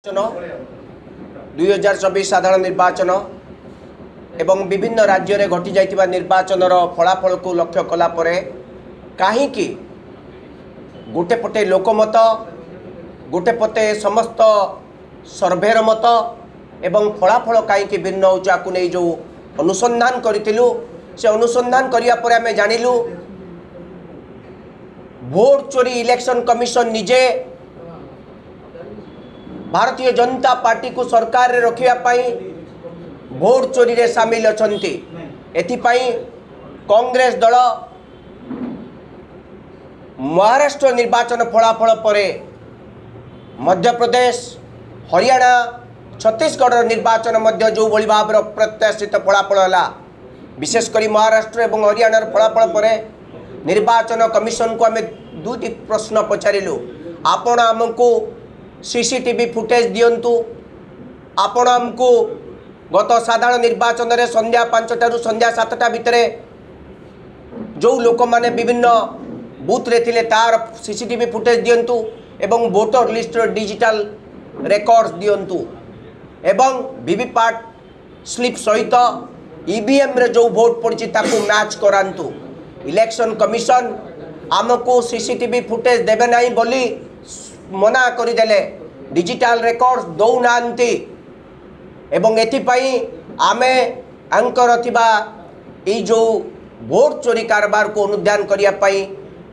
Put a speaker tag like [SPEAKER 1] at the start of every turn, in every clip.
[SPEAKER 1] 2024 साधारण निर्वाचन एवं विभिन्न राज्य में घटी जाइतिबा निर्वाचन फलाफल को लक्ष्य कला परे कहीं गोटे पटे लोकमत गोटे पटे समस्त सर्वेर मत एवं फलाफल कहीं भिन्न होचा नहीं जो अनुसंधान करूँ से अनुसंधान करिया परे आमे जानिलु भोट चोरी इलेक्शन कमिशन निजे भारतीय जनता पार्टी को सरकार रे रखिया पाई भोट चोरी रे शामिल अछंती एथिपाई कांग्रेस दल महाराष्ट्र निर्वाचन फलाफल परे मध्य प्रदेश हरियाणा छत्तीसगढ़ निर्वाचन मध्य जो भली भाव प्रत्याशित फलाफल है विशेषकर महाराष्ट्र एवं हरियाणा फलाफल परे निर्वाचन कमिशन को आम दुटी प्रश्न पचारिलु आपण आमको सीसीटीवी फुटेज दियंतु आपण आमको गत साधारण निर्वाचन रे संध्या 5टा रु संध्या 7टा भितर जो लोक माने विभिन्न बूथ रे थिले तार सीसीटीवी फुटेज दियंतु एवं वोटर लिस्ट डिजिटल रेकॉर्ड्स दियंतु एवं वीवीपैट स्लिप सहित ईवीएम रे जो वोट पड़ी ताकू मैच करांतु इलेक्शन कमिशन आमको सीसीटीवी फुटेज देबे नहीं बोली मना करदेले डिजिटल रेकॉर्ड्स दौनांती एवं एथिपाई आमे अंकर थिबा ई जो वोट चोरी कारबार को अनुध्यान करिया पाई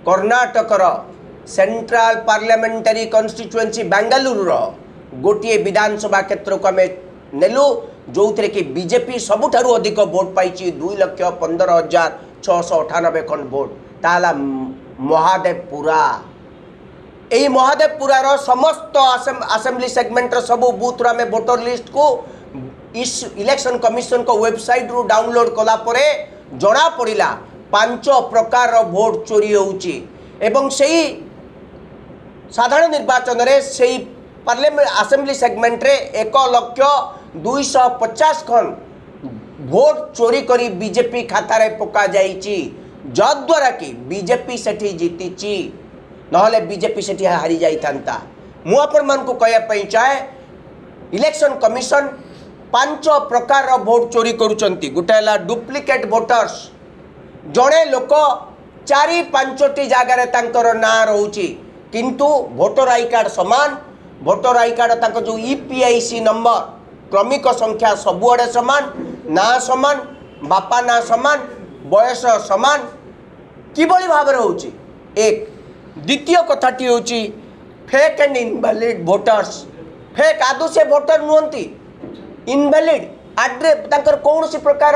[SPEAKER 1] कर्नाटकर सेंट्रल पार्लियामेंटरी कन्स्टिट्युएंसी बेंगलुरु गोटे विधानसभा क्षेत्र को आम नेलु जो थे कि बीजेपी सबुठारु अधिक वोट पाई 2,15,698 खंड वोट ताला महादेवपुरा यही महादेवपुरार समस्त असेंबली सेगमेंटर सबू बूथ में वोटर लिस्ट को इस इलेक्शन कमिशन को वेबसाइट रु डाउनलोड कला परे जना पड़ा 5 प्रकार वोट चोरी होउची एवं सही साधारण निर्वाचन रे सही पार्लियामेंट असेंबली सेगमेंट रे 1,250,000 खंड वोट चोरी करी बीजेपी खाता रे पका जाइची जद्वारा कि बीजेपी सेठी जीतीची नहले बीजेपी सेठी हारी जाई थांता मु आपण मान को कहया पई चाहे इलेक्शन कमिशन 5 प्रकार वोट चोरी करूचंती गोटे हला डुप्लिकेट वोटर्स जड़े लोक 4-5टी जगार तांकर ना रहउची किंतु वोटर आई कार्ड समान वोटर आई कार्ड तांको जो ईपीआईसी नंबर क्रमिक संख्या सबुआडे समान ना समान बापा ना समान बयस समान किभली भाव होउची एक द्वितीय कथाटी होची fake and invalid voters fake आदु से वोटर नुहंती इनवैलिड आड्रे तांकर कौनसी प्रकार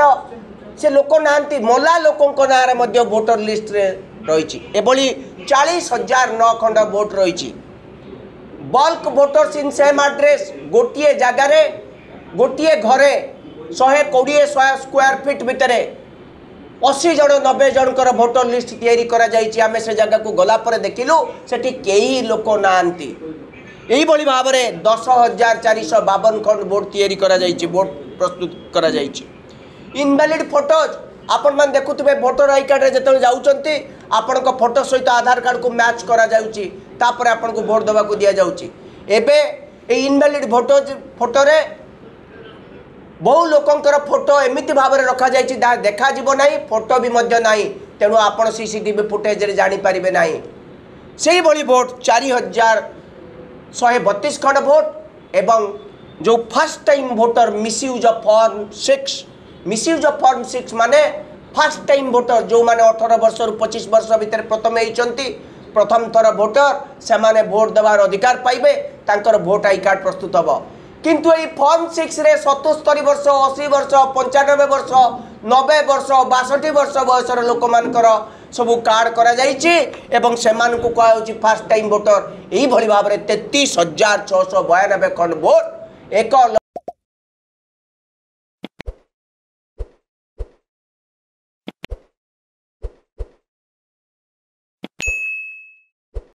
[SPEAKER 1] से लोक नांती मला लोकंक नारे मध्य वोटर लिस्ट रे रहिची एबली 40,009 खंड वोट रहिची bulk voters in same address गोटिए जगारे गोटिए घरे 120 स्क्वायर फीट भितरे 80 जन 90 जनकर वोटर लिस्ट तैयारी करा जाइछि आमे से जगह को गला पर देखिलु सेठी केही लोक नांती एही बली भाव रे 10,452 खंड वोट तैयारी करा जाइछि वोट प्रस्तुत करा जाइछि इनवैलिड फोटोज आपण मान देखुतबे वोटर आई कार्ड रे जतले जाउचंती आपण को फोटो सहित आधार कार्ड को मैच करा जाउछि तापर आपण को वोट देबा को दिया जाउछि एबे ए इनवैलिड फोटो रे बहु लोकंकर फोटो एमिति भाव में रखा जाइछि देखा जीव नहीं फोटो भी मध्य नहीं तेणु आपण सीसीटीवी फुटेज रे जानी पारिबे नहीं सेही बली वोट 4,132 खंड वोट एवं जो first time voter misuse of form 6 माने फर्स्ट टाइम वोटर जो माने 18 वर्ष रु 25 वर्ष भीतर प्रथम होइचंती प्रथम थर वोटर से माने वोट देवार अधिकार पाइबे तांकर वोट आई कार्ड प्रस्तुत हबो किंतु ये फॉर्म 6 रे 77 वर्ष 80 वर्ष 95 वर्ष 90 वर्ष 62 वर्ष बयसर लोक मानकर सबू कार्ड करा जाइछि एवं सेमान को कहा होछि फर्स्ट टाइम वोटर एही भली भाव रे 33,692 खंड वोट 1